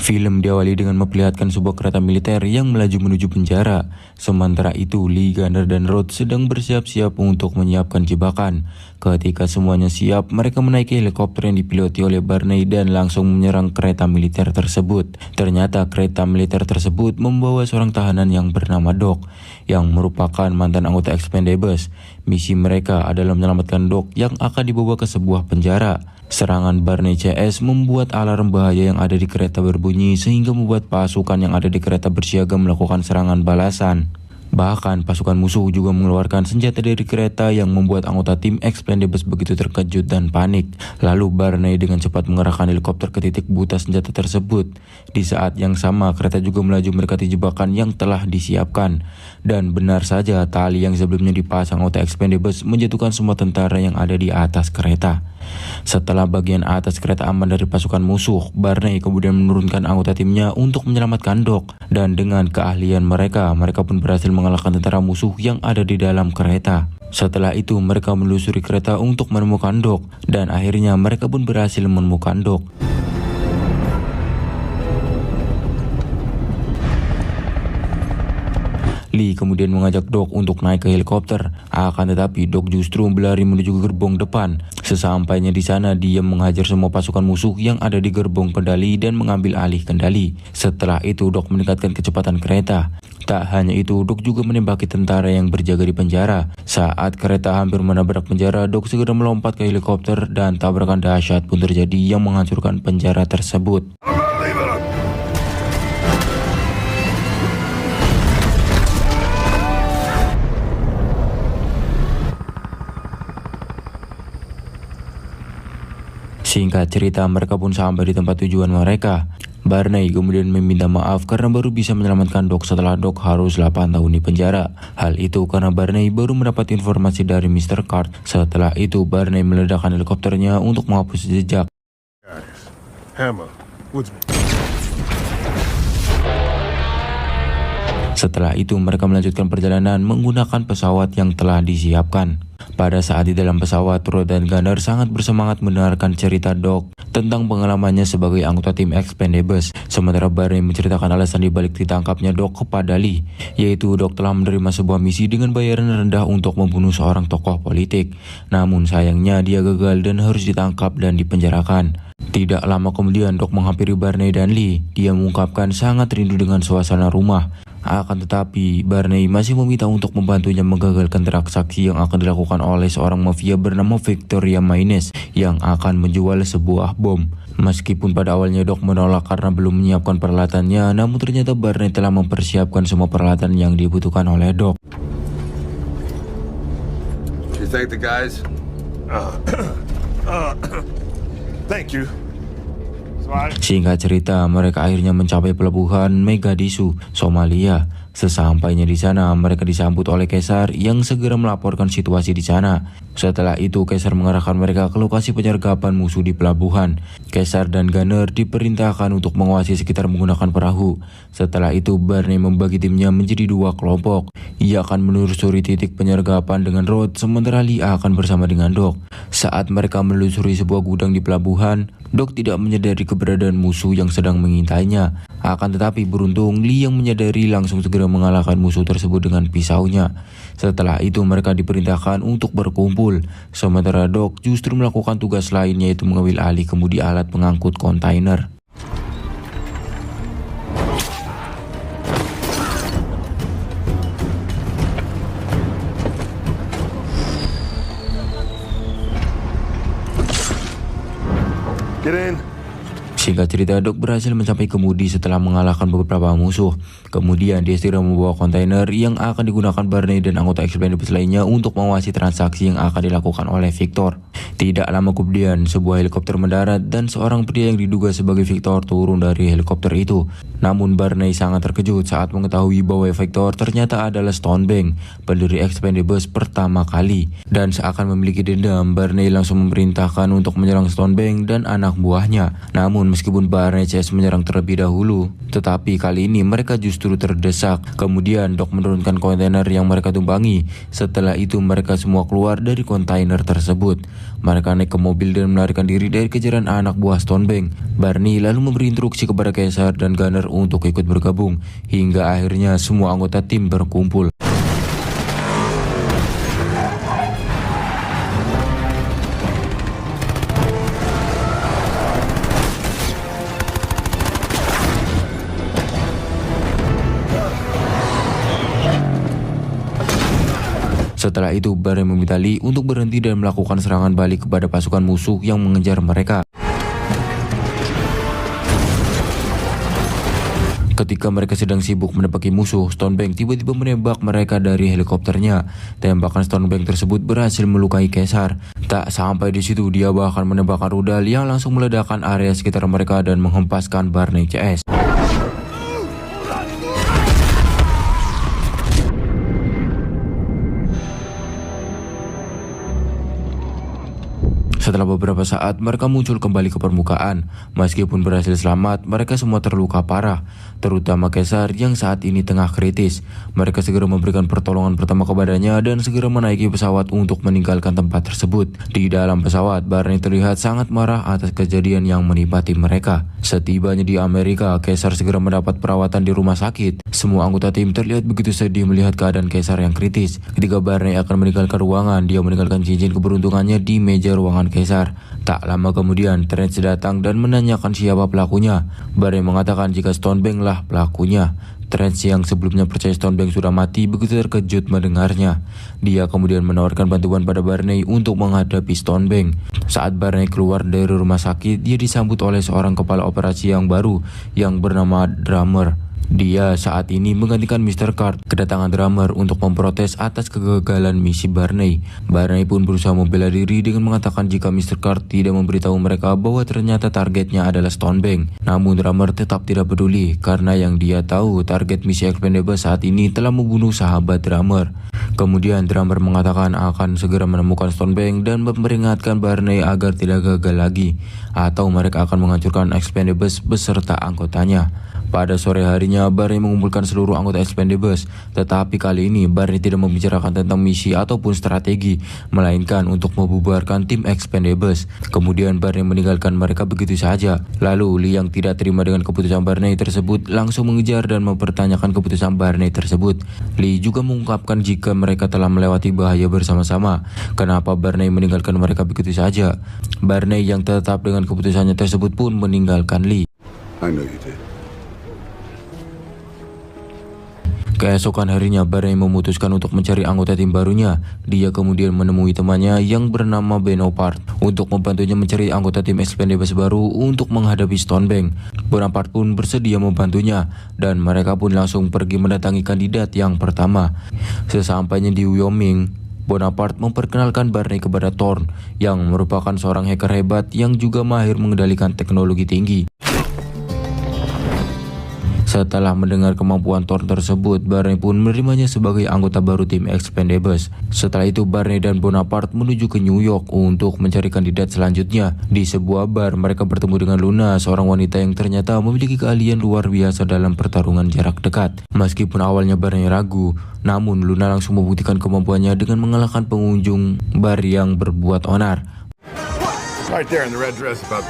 Film diawali dengan memperlihatkan sebuah kereta militer yang melaju menuju penjara. Sementara itu, Lee, Gunner, dan Rhodes sedang bersiap-siap untuk menyiapkan jebakan. Ketika semuanya siap, mereka menaiki helikopter yang dipiloti oleh Barney dan langsung menyerang kereta militer tersebut. Ternyata kereta militer tersebut membawa seorang tahanan yang bernama Doc, yang merupakan mantan anggota Expendables. Misi mereka adalah menyelamatkan Doc yang akan dibawa ke sebuah penjara. Serangan Barney CS membuat alarm bahaya yang ada di kereta berbunyi sehingga membuat pasukan yang ada di kereta bersiaga melakukan serangan balasan. Bahkan pasukan musuh juga mengeluarkan senjata dari kereta yang membuat anggota tim Expendables begitu terkejut dan panik. Lalu Barney dengan cepat mengerahkan helikopter ke titik buta senjata tersebut. Di saat yang sama kereta juga melaju mendekati jebakan yang telah disiapkan. Dan benar saja tali yang sebelumnya dipasang anggota Expendables menjatuhkan semua tentara yang ada di atas kereta. Setelah bagian atas kereta aman dari pasukan musuh, Barney kemudian menurunkan anggota timnya untuk menyelamatkan Doc. Dan dengan keahlian mereka pun berhasil mengalahkan tentara musuh yang ada di dalam kereta. Setelah itu mereka menelusuri kereta untuk menemukan Doc. Dan akhirnya mereka pun berhasil menemukan Doc. Lee kemudian mengajak Doc untuk naik ke helikopter. Akan tetapi Doc justru berlari menuju ke gerbong depan. Sesampainya di sana dia menghajar semua pasukan musuh yang ada di gerbong kendali dan mengambil alih kendali. Setelah itu Doc meningkatkan kecepatan kereta. Tak hanya itu, Doc juga menembaki tentara yang berjaga di penjara. Saat kereta hampir menabrak penjara, Doc segera melompat ke helikopter dan tabrakan dahsyat pun terjadi yang menghancurkan penjara tersebut. Singkat cerita, mereka pun sampai di tempat tujuan mereka. Barney kemudian meminta maaf karena baru bisa menyelamatkan Doc setelah Doc harus 8 tahun di penjara. Hal itu karena Barney baru mendapat informasi dari Mr. Card. Setelah itu Barney meledakkan helikopternya untuk menghapus jejak. Setelah itu mereka melanjutkan perjalanan menggunakan pesawat yang telah disiapkan. Pada saat di dalam pesawat, Rhodes dan Gunner sangat bersemangat mendengarkan cerita Doc tentang pengalamannya sebagai anggota tim Expendables. Sementara Barney menceritakan alasan dibalik ditangkapnya Doc kepada Lee, yaitu Doc telah menerima sebuah misi dengan bayaran rendah untuk membunuh seorang tokoh politik. Namun sayangnya dia gagal dan harus ditangkap dan dipenjarakan. Tidak lama kemudian Doc menghampiri Barney dan Lee. Dia mengungkapkan sangat rindu dengan suasana rumah. Akan tetapi Barney masih meminta untuk membantunya menggagalkan transaksi yang akan dilakukan oleh seorang mafia bernama Victoria Maynes yang akan menjual sebuah bom. Meskipun pada awalnya Doc menolak karena belum menyiapkan peralatannya, namun ternyata Barney telah mempersiapkan semua peralatan yang dibutuhkan oleh Doc. You thank the guys? Thank you. Singkat cerita, mereka akhirnya mencapai pelabuhan Mogadishu, Somalia. Sesampainya di sana, mereka disambut oleh Caesar yang segera melaporkan situasi di sana. Setelah itu, Caesar mengarahkan mereka ke lokasi penyergapan musuh di pelabuhan. Caesar dan Gunner diperintahkan untuk mengawasi sekitar menggunakan perahu. Setelah itu, Barney membagi timnya menjadi 2 kelompok. Ia akan menelusuri titik penyergapan dengan Rhodes, sementara Lee akan bersama dengan Doc. Saat mereka menelusuri sebuah gudang di pelabuhan, Doc tidak menyadari keberadaan musuh yang sedang mengintainya. Akan tetapi beruntung, Lee yang menyadari langsung segera mengalahkan musuh tersebut dengan pisaunya. Setelah itu mereka diperintahkan untuk berkumpul. Sementara Doc justru melakukan tugas lain, yaitu mengambil alih kemudi alat pengangkut kontainer. Get in. Singkat cerita, Doc berhasil mencapai kemudi setelah mengalahkan beberapa musuh. Kemudian dia segera membawa kontainer yang akan digunakan Barney dan anggota Expendables lainnya untuk mengawasi transaksi yang akan dilakukan oleh Victor. Tidak lama kemudian, sebuah helikopter mendarat dan seorang pria yang diduga sebagai Victor turun dari helikopter itu. Namun Barney sangat terkejut saat mengetahui bahwa Victor ternyata adalah Stonebank, pendiri Expendables pertama kali. Dan seakan memiliki dendam, Barney langsung memerintahkan untuk menyerang Stonebank dan anak buahnya. Namun meskipun Barney CS menyerang terlebih dahulu, tetapi kali ini mereka justru terdesak. Kemudian Doc menurunkan kontainer yang mereka tumpangi. Setelah itu mereka semua keluar dari kontainer tersebut. Mereka naik ke mobil dan melarikan diri dari kejaran anak buah Stonebank. Barney lalu memberi instruksi kepada Caesar dan Gunner untuk ikut bergabung, hingga akhirnya semua anggota tim berkumpul. Setelah itu, Barney meminta Lee untuk berhenti dan melakukan serangan balik kepada pasukan musuh yang mengejar mereka. Ketika mereka sedang sibuk menepaki musuh, Stonebank tiba-tiba menembak mereka dari helikopternya. Tembakan Stonebank tersebut berhasil melukai Caesar. Tak sampai di situ, dia bahkan menembakkan rudal yang langsung meledakkan area sekitar mereka dan menghempaskan Barney CS. Setelah beberapa saat, mereka muncul kembali ke permukaan. Meskipun berhasil selamat, mereka semua terluka parah, terutama Caesar yang saat ini tengah kritis. Mereka segera memberikan pertolongan pertama kepadanya dan segera menaiki pesawat untuk meninggalkan tempat tersebut. Di dalam pesawat, Barney terlihat sangat marah atas kejadian yang menimpa tim mereka. Setibanya di Amerika, Caesar segera mendapat perawatan di rumah sakit. Semua anggota tim terlihat begitu sedih melihat keadaan Caesar yang kritis. Ketika Barney akan meninggalkan ruangan, dia meninggalkan cincin keberuntungannya di meja ruangan Caesar. Tak lama kemudian, Trench datang dan menanyakan siapa pelakunya. Barney mengatakan jika Stonebank lah pelakunya. Trench yang sebelumnya percaya Stonebank sudah mati begitu terkejut mendengarnya. Dia kemudian menawarkan bantuan pada Barney untuk menghadapi Stonebank. Saat Barney keluar dari rumah sakit, dia disambut oleh seorang kepala operasi yang baru yang bernama Drummer. Dia saat ini menggantikan Mr. Card. Kedatangan Drummer untuk memprotes atas kegagalan misi Barney. Barney pun berusaha membela diri dengan mengatakan jika Mr. Card tidak memberitahu mereka bahwa ternyata targetnya adalah Stonebank. Namun Drummer tetap tidak peduli karena yang dia tahu target misi Expendables saat ini telah membunuh sahabat Drummer. Kemudian Drummer mengatakan akan segera menemukan Stonebank dan memperingatkan Barney agar tidak gagal lagi, atau mereka akan menghancurkan Expendables beserta anggotanya. Pada sore harinya, Barney mengumpulkan seluruh anggota Expendables, tetapi kali ini Barney tidak membicarakan tentang misi ataupun strategi, melainkan untuk membubarkan tim Expendables. Kemudian Barney meninggalkan mereka begitu saja. Lalu Lee yang tidak terima dengan keputusan Barney tersebut langsung mengejar dan mempertanyakan keputusan Barney tersebut. Lee juga mengungkapkan jika mereka telah melewati bahaya bersama-sama. Kenapa Barney meninggalkan mereka begitu saja? Barney yang tetap dengan keputusannya tersebut pun meninggalkan Lee. I know you did. Keesokan harinya, Barney memutuskan untuk mencari anggota tim barunya. Dia kemudian menemui temannya yang bernama Bonaparte untuk membantunya mencari anggota tim Expendables baru untuk menghadapi Stonebank. Bonaparte pun bersedia membantunya dan mereka pun langsung pergi mendatangi kandidat yang pertama. Sesampainya di Wyoming, Bonaparte memperkenalkan Barney kepada Thorne yang merupakan seorang hacker hebat yang juga mahir mengendalikan teknologi tinggi. Setelah mendengar kemampuan Thorne tersebut, Barney pun menerimanya sebagai anggota baru tim Expendables. Setelah itu, Barney dan Bonaparte menuju ke New York untuk mencari kandidat selanjutnya. Di sebuah bar, mereka bertemu dengan Luna, seorang wanita yang ternyata memiliki keahlian luar biasa dalam pertarungan jarak dekat. Meskipun awalnya Barney ragu, namun Luna langsung membuktikan kemampuannya dengan mengalahkan pengunjung bar yang berbuat onar. Right there in the red dress about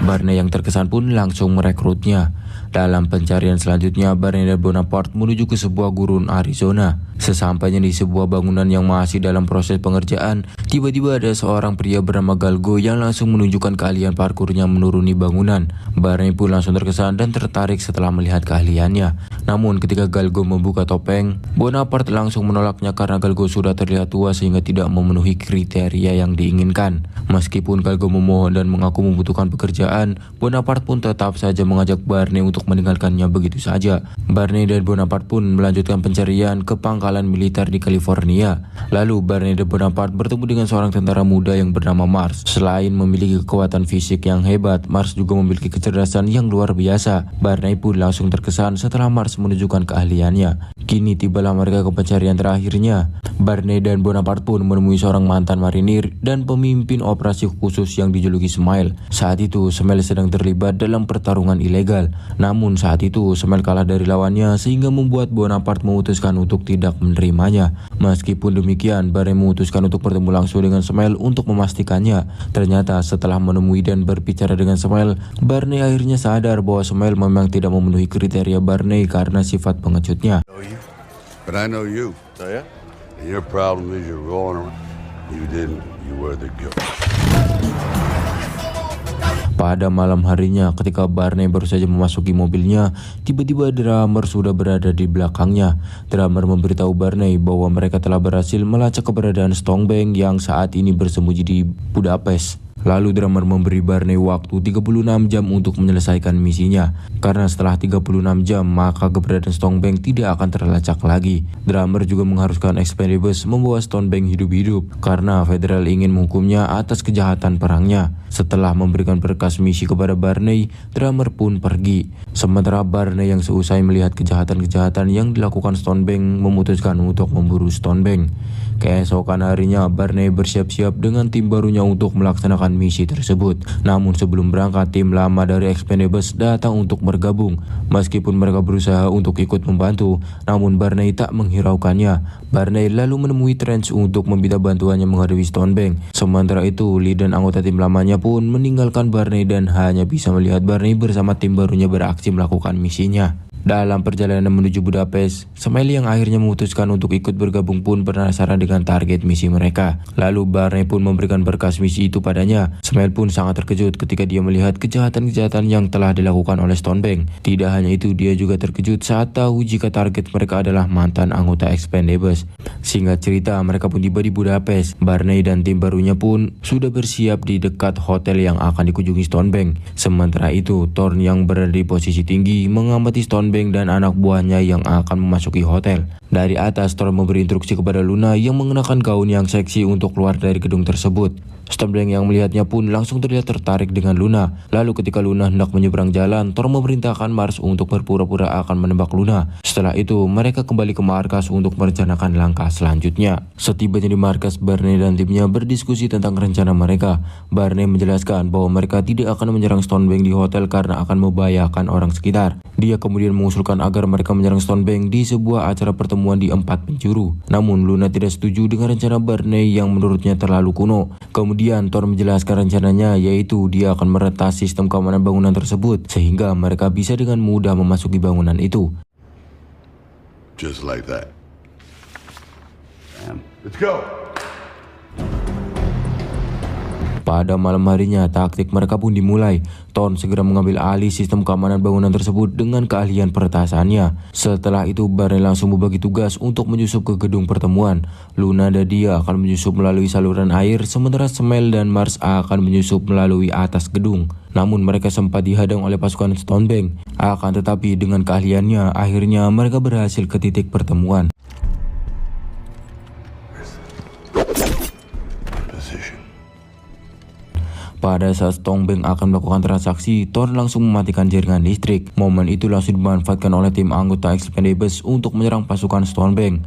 Barney yang terkesan pun langsung merekrutnya. Dalam pencarian selanjutnya, Barney dan Bonaparte menuju ke sebuah gurun Arizona. Sesampainya di sebuah bangunan yang masih dalam proses pengerjaan, tiba-tiba ada seorang pria bernama Galgo yang langsung menunjukkan keahlian parkurnya menuruni bangunan. Barney pun langsung terkesan dan tertarik setelah melihat keahliannya. Namun ketika Galgo membuka topeng, Bonaparte langsung menolaknya karena Galgo sudah terlihat tua sehingga tidak memenuhi kriteria yang diinginkan. Meskipun Galgo memohon dan mengaku membutuhkan pekerjaan, Bonaparte pun tetap saja mengajak Barney untuk meninggalkannya begitu saja. Barney dan Bonaparte pun melanjutkan pencarian ke pangkalan militer di California. Lalu Barney dan Bonaparte bertemu dengan dengan seorang tentara muda yang bernama Mars. Selain memiliki kekuatan fisik yang hebat, Mars juga memiliki kecerdasan yang luar biasa. Barney pun langsung terkesan setelah Mars menunjukkan keahliannya. Kini tibalah mereka ke pencarian terakhirnya. Barney dan Bonaparte pun menemui seorang mantan marinir dan pemimpin operasi khusus yang dijuluki Smile. Saat itu Smile sedang terlibat dalam pertarungan ilegal. Namun saat itu Smile kalah dari lawannya sehingga membuat Bonaparte memutuskan untuk tidak menerimanya. Meskipun demikian, Barney memutuskan untuk bertemu langsung dengan Smile untuk memastikannya. Ternyata setelah menemui dan berbicara dengan Smile, Barney akhirnya sadar bahwa Smile memang tidak memenuhi kriteria Barney karena sifat pengecutnya. But I know you. Oh yeah? And your problem is you're rolling around. You didn't. You were the guilt. Pada malam harinya, ketika Barney baru saja memasuki mobilnya, tiba-tiba Drummer sudah berada di belakangnya. Drummer memberitahu Barney bahwa mereka telah berhasil melacak keberadaan Stonebank yang saat ini bersembunyi di Budapest. Lalu Drummer memberi Barney waktu 36 jam untuk menyelesaikan misinya. Karena setelah 36 jam, maka keberadaan Stonebank tidak akan terlacak lagi. Drummer juga mengharuskan Expendables membawa Stonebank hidup-hidup karena Federal ingin menghukumnya atas kejahatan perangnya. Setelah memberikan berkas misi kepada Barney, Drummer pun pergi. Sementara Barney yang seusai melihat kejahatan-kejahatan yang dilakukan Stonebank memutuskan untuk memburu Stonebank. Keesokan harinya, Barney bersiap-siap dengan tim barunya untuk melaksanakan misi tersebut. Namun sebelum berangkat, tim lama dari Expendables datang untuk bergabung. Meskipun mereka berusaha untuk ikut membantu, namun Barney tak menghiraukannya. Barney lalu menemui Trench untuk meminta bantuannya menghadapi Stonebank. Sementara itu, Lee dan anggota tim lamanya pun meninggalkan Barney dan hanya bisa melihat Barney bersama tim barunya beraksi melakukan misinya. Dalam perjalanan menuju Budapest, Smiley yang akhirnya memutuskan untuk ikut bergabung pun penasaran dengan target misi mereka. Lalu Barney pun memberikan berkas misi itu padanya. Smiley pun sangat terkejut ketika dia melihat kejahatan-kejahatan yang telah dilakukan oleh Stonebank. Tidak hanya itu, dia juga terkejut saat tahu jika target mereka adalah mantan anggota Expendables. Singkat cerita, mereka pun tiba di Budapest. Barney dan tim barunya pun sudah bersiap di dekat hotel yang akan dikunjungi Stonebank. Sementara itu, Thorne yang berada di posisi tinggi mengamati Stonebank dan anak buahnya yang akan memasuki hotel. Dari atas, Thorne memberi instruksi kepada Luna yang mengenakan gaun yang seksi untuk keluar dari gedung tersebut. Stonebank yang melihatnya pun langsung terlihat tertarik dengan Luna. Lalu ketika Luna hendak menyeberang jalan, Thorne memerintahkan Mars untuk berpura-pura akan menembak Luna. Setelah itu, mereka kembali ke markas untuk merencanakan langkah selanjutnya. Setibanya di markas, Barney dan timnya berdiskusi tentang rencana mereka. Barney menjelaskan bahwa mereka tidak akan menyerang Stonebank di hotel karena akan membahayakan orang sekitar. Dia kemudian mengusulkan agar mereka menyerang Stonebank di sebuah acara pertemuan di 4 penjuru. Namun Luna tidak setuju dengan rencana Barney yang menurutnya terlalu kuno. Kemudian Thorne menjelaskan rencananya, yaitu dia akan meretas sistem keamanan bangunan tersebut sehingga mereka bisa dengan mudah memasuki bangunan itu. Just like that. Let's go. Pada malam harinya, taktik mereka pun dimulai. Thorne segera mengambil alih sistem keamanan bangunan tersebut dengan keahlian peretasannya. Setelah itu, Barney langsung membagi tugas untuk menyusup ke gedung pertemuan. Luna dan dia akan menyusup melalui saluran air, sementara Smile dan Mars akan menyusup melalui atas gedung. Namun mereka sempat dihadang oleh pasukan Stonebank. Akan tetapi dengan keahliannya, akhirnya mereka berhasil ke titik pertemuan. Pada saat Stonebank akan melakukan transaksi, Thorne langsung mematikan jaringan listrik. Momen itu langsung dimanfaatkan oleh tim anggota Expendables untuk menyerang pasukan Stonebank.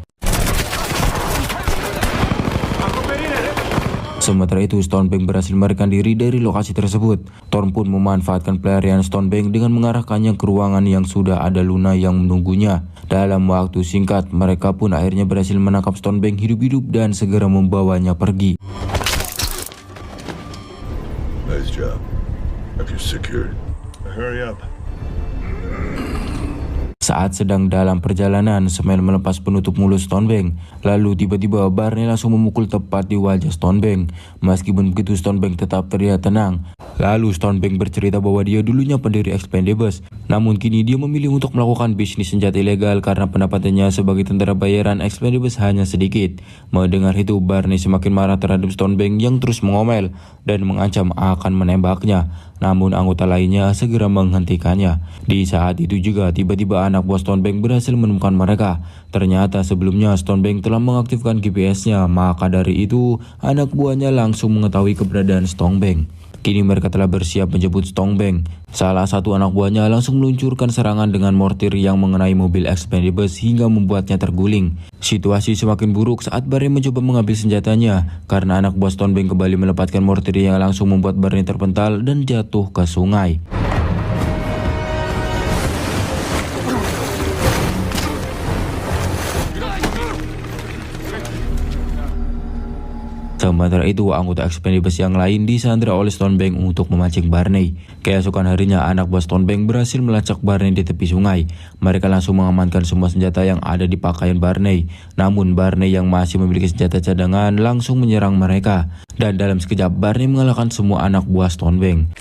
Sementara itu, Stonebank berhasil melarikan diri dari lokasi tersebut. Thorne pun memanfaatkan pelarian Stonebank dengan mengarahkannya ke ruangan yang sudah ada Luna yang menunggunya. Dalam waktu singkat, mereka pun akhirnya berhasil menangkap Stonebank hidup-hidup dan segera membawanya pergi. Nice job. Have you secured? Hurry up. Saat sedang dalam perjalanan, Smile melepas penutup mulut Stonebank. Lalu tiba-tiba Barney langsung memukul tepat di wajah Stonebank. Meskipun begitu, Stonebank tetap terlihat tenang. Lalu Stonebank bercerita bahwa dia dulunya pendiri Expendables. Namun kini dia memilih untuk melakukan bisnis senjata ilegal karena pendapatannya sebagai tentara bayaran Expendables hanya sedikit. Mendengar itu, Barney semakin marah terhadap Stonebank yang terus mengomel dan mengancam akan menembaknya. namun anggota lainnya segera menghentikannya. Di saat itu juga tiba-tiba anak buah Stonebank berhasil menemukan mereka. Ternyata sebelumnya Stonebank telah mengaktifkan GPS-nya, maka dari itu anak buahnya langsung mengetahui keberadaan Stonebank. Kini mereka telah bersiap menjemput Stonebank. Salah satu anak buahnya langsung meluncurkan serangan dengan mortir yang mengenai mobil Expendables hingga membuatnya terguling. Situasi semakin buruk saat Barney mencoba mengambil senjatanya karena anak buah Stonebank kembali melepaskan mortir yang langsung membuat Barney terpental dan jatuh ke sungai. Sementara itu, anggota Expendables yang lain disandra oleh Stonebank untuk memancing Barney. Keesokan harinya, anak buah Stonebank berhasil melacak Barney di tepi sungai. Mereka langsung mengamankan semua senjata yang ada di pakaian Barney. Namun, Barney yang masih memiliki senjata cadangan langsung menyerang mereka. Dan dalam sekejap, Barney mengalahkan semua anak buah Stonebank.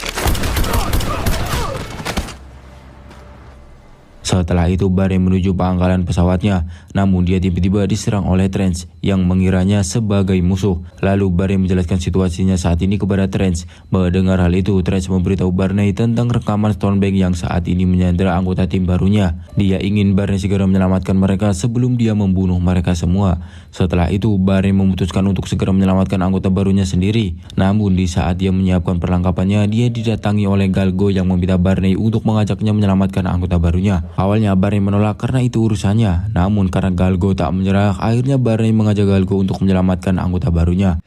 Setelah itu Barney menuju pangkalan pesawatnya, namun dia tiba-tiba diserang oleh Trench yang mengiranya sebagai musuh. Lalu Barney menjelaskan situasinya saat ini kepada Trench. Mendengar hal itu, Trench memberitahu Barney tentang rekaman Stonebank yang saat ini menyandera anggota tim barunya. Dia ingin Barney segera menyelamatkan mereka sebelum dia membunuh mereka semua. Setelah itu Barney memutuskan untuk segera menyelamatkan anggota barunya sendiri. Namun di saat dia menyiapkan perlengkapannya, dia didatangi oleh Galgo yang meminta Barney untuk mengajaknya menyelamatkan anggota barunya. Awalnya Barney menolak karena itu urusannya, namun karena Galgo tak menyerah, akhirnya Barney mengajak Galgo untuk menyelamatkan anggota barunya.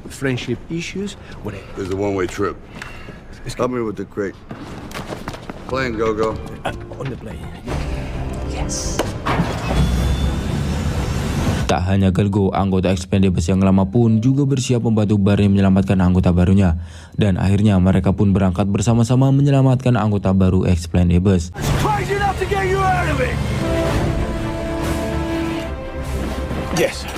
Friendship issues, whatever. This is a one-way trip. Help me with the crate. Plane, go. On the plane. Yes. Tak hanya Galgo, anggota Expendables yang lama pun juga bersiap membantu Barney menyelamatkan anggota barunya. Dan akhirnya mereka pun berangkat bersama-sama menyelamatkan anggota baru Expendables. Yes.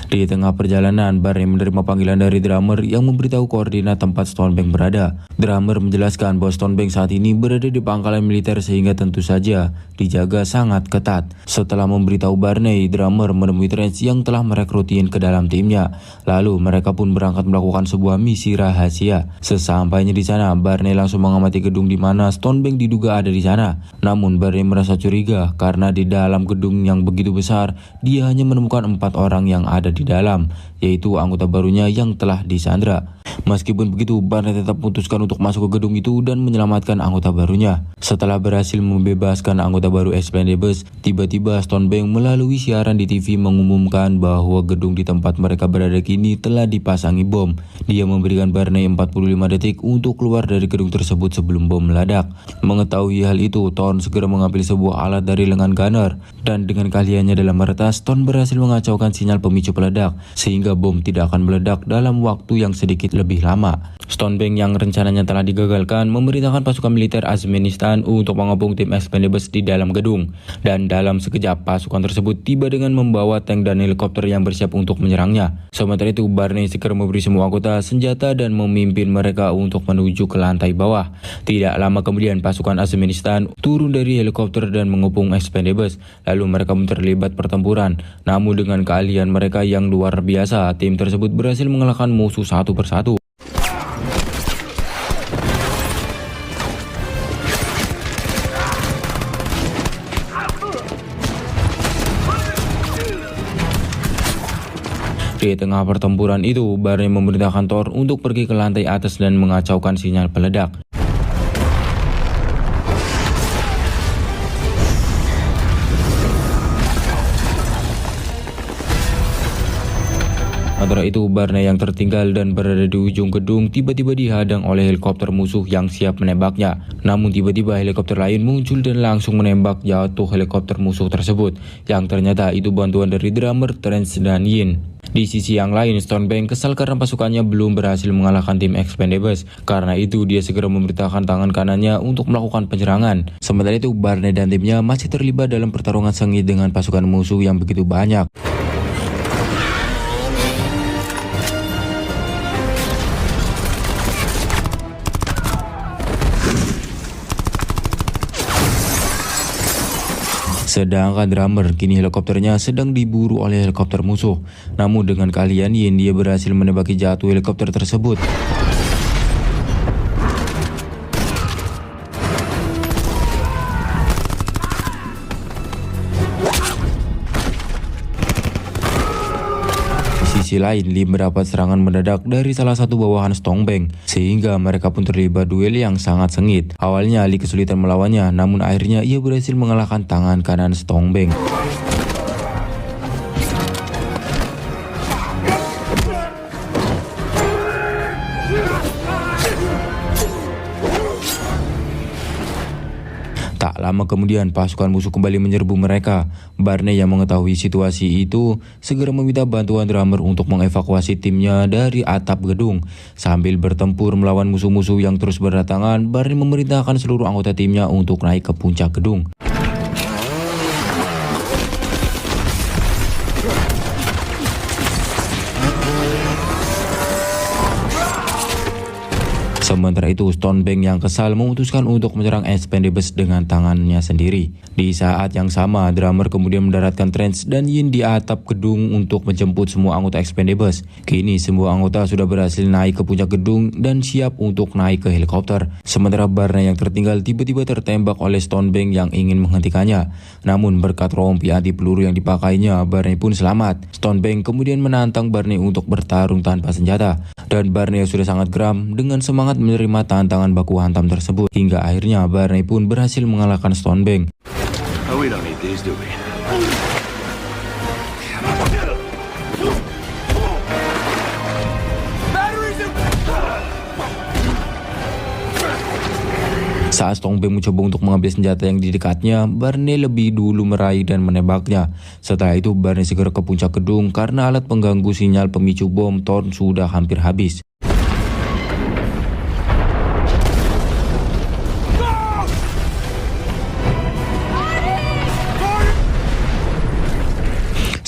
Di tengah perjalanan, Barney menerima panggilan dari drummer yang memberitahu koordinat tempat Stonebank berada. Drummer menjelaskan bahwa Stonebank saat ini berada di pangkalan militer sehingga tentu saja dijaga sangat ketat. Setelah memberitahu Barney, drummer menemui Trench yang telah merekrutin ke dalam timnya. Lalu mereka pun berangkat melakukan sebuah misi rahasia. Sesampainya di sana, Barney langsung mengamati gedung di mana Stonebank diduga ada di sana. Namun Barney merasa curiga karena di dalam gedung yang begitu besar, dia hanya menemukan 4 orang yang ada di dalam, yaitu anggota barunya yang telah disandra. Meskipun begitu, Barney tetap memutuskan untuk masuk ke gedung itu dan menyelamatkan anggota barunya. Setelah berhasil membebaskan anggota baru Expendables, tiba-tiba Stonebank melalui siaran di TV mengumumkan bahwa gedung di tempat mereka berada kini telah dipasangi bom. Dia memberikan Barney 45 detik untuk keluar dari gedung tersebut sebelum bom meledak. Mengetahui hal itu, Thorn segera mengambil sebuah alat dari lengan Gunner, dan dengan keahliannya dalam meretas, Thorn berhasil mengacaukan sinyal pemicu peledak, sehingga bom tidak akan meledak dalam waktu yang sedikit lebih lama. Stonebank yang rencananya telah digagalkan memerintahkan pasukan militer Afghanistan untuk mengepung tim Expendables di dalam gedung. Dan dalam sekejap pasukan tersebut tiba dengan membawa tank dan helikopter yang bersiap untuk menyerangnya. Sementara itu Barney segera memberi semua anggota senjata dan memimpin mereka untuk menuju ke lantai bawah. Tidak lama kemudian pasukan Afghanistan turun dari helikopter dan mengepung Expendables. Lalu mereka pun terlibat pertempuran. Namun dengan keahlian mereka yang luar biasa, tim tersebut berhasil mengalahkan musuh satu persatu. Di tengah pertempuran itu, Barney memerintahkan Thor untuk pergi ke lantai atas dan mengacaukan sinyal peledak. Sementara itu, Barney yang tertinggal dan berada di ujung gedung tiba-tiba dihadang oleh helikopter musuh yang siap menembaknya. Namun tiba-tiba helikopter lain muncul dan langsung menembak jatuh helikopter musuh tersebut, yang ternyata itu bantuan dari drummer Trench dan Yin. Di sisi yang lain, Stonebank kesal karena pasukannya belum berhasil mengalahkan tim Expendables. Karena itu, dia segera memerintahkan tangan kanannya untuk melakukan penyerangan. Sementara itu, Barney dan timnya masih terlibat dalam pertarungan sengit dengan pasukan musuh yang begitu banyak. Sedangkan drummer kini helikopternya sedang diburu oleh helikopter musuh. Namun dengan keahlian Yin, dia berhasil menembaki jatuh helikopter tersebut. sisi lain, Lee mendapat serangan mendadak dari salah satu bawahan Stonebang, sehingga mereka pun terlibat duel yang sangat sengit. Awalnya Lee kesulitan melawannya, namun akhirnya ia berhasil mengalahkan tangan kanan Stonebang. Tak lama kemudian pasukan musuh kembali menyerbu mereka. Barney yang mengetahui situasi itu segera meminta bantuan drummer untuk mengevakuasi timnya dari atap gedung. Sambil bertempur melawan musuh-musuh yang terus berdatangan, Barney memerintahkan seluruh anggota timnya untuk naik ke puncak gedung. Sementara itu, Stonebang yang kesal memutuskan untuk menyerang Expendables dengan tangannya sendiri. Di saat yang sama, drummer kemudian mendaratkan Trench dan Yin di atap gedung untuk menjemput semua anggota Expendables. Kini semua anggota sudah berhasil naik ke puncak gedung dan siap untuk naik ke helikopter. Sementara Barney yang tertinggal tiba-tiba tertembak oleh Stonebang yang ingin menghentikannya. Namun berkat rompi anti peluru yang dipakainya, Barney pun selamat. Stonebang kemudian menantang Barney untuk bertarung tanpa senjata. Dan Barney sudah sangat geram dengan semangat menerima tantangan baku hantam tersebut. Hingga akhirnya Barney pun berhasil mengalahkan Stonebang. Oh, we don't need these, do we? Saat Stonebang mencoba untuk mengambil senjata yang di dekatnya, Barney lebih dulu meraih dan menembaknya. Setelah itu Barney segera ke puncak gedung karena alat pengganggu sinyal pemicu bom Thorn sudah hampir habis.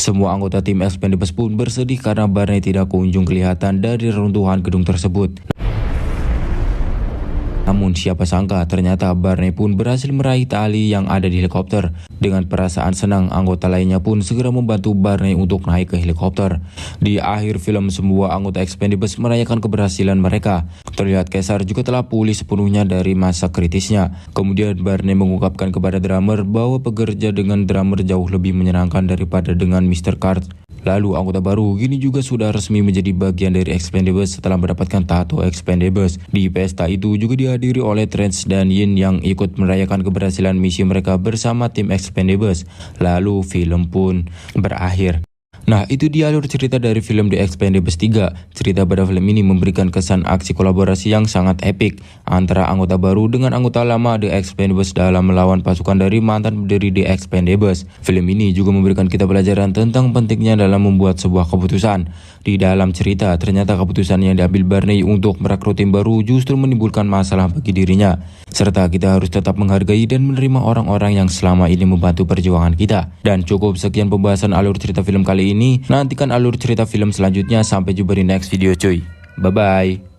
Semua anggota tim Expendables pun bersedih karena Barney tidak kunjung kelihatan dari reruntuhan gedung tersebut. Namun siapa sangka ternyata Barney pun berhasil meraih tali yang ada di helikopter. Dengan perasaan senang, anggota lainnya pun segera membantu Barney untuk naik ke helikopter. Di akhir film, semua anggota Expendables merayakan keberhasilan mereka. Terlihat Caesar juga telah pulih sepenuhnya dari masa kritisnya. Kemudian Barney mengungkapkan kepada drummer bahwa bekerja dengan drummer jauh lebih menyenangkan daripada dengan Mr. Card. Lalu anggota baru kini juga sudah resmi menjadi bagian dari Expendables setelah mendapatkan tato Expendables. Di pesta itu juga dihadiri oleh Trench dan Yin yang ikut merayakan keberhasilan misi mereka bersama tim Expendables. Lalu film pun berakhir. Nah, itu dia alur cerita dari film The Expendables 3. Cerita pada film ini memberikan kesan aksi kolaborasi yang sangat epik antara anggota baru dengan anggota lama The Expendables dalam melawan pasukan dari mantan pendiri The Expendables. Film ini juga memberikan kita pelajaran tentang pentingnya dalam membuat sebuah keputusan. Di dalam cerita, ternyata keputusan yang diambil Barney untuk merekrut tim baru justru menimbulkan masalah bagi dirinya. Serta kita harus tetap menghargai dan menerima orang-orang yang selama ini membantu perjuangan kita. Dan cukup sekian pembahasan alur cerita film kali ini. Nantikan alur cerita film selanjutnya. Sampai jumpa di next video cuy. Bye bye.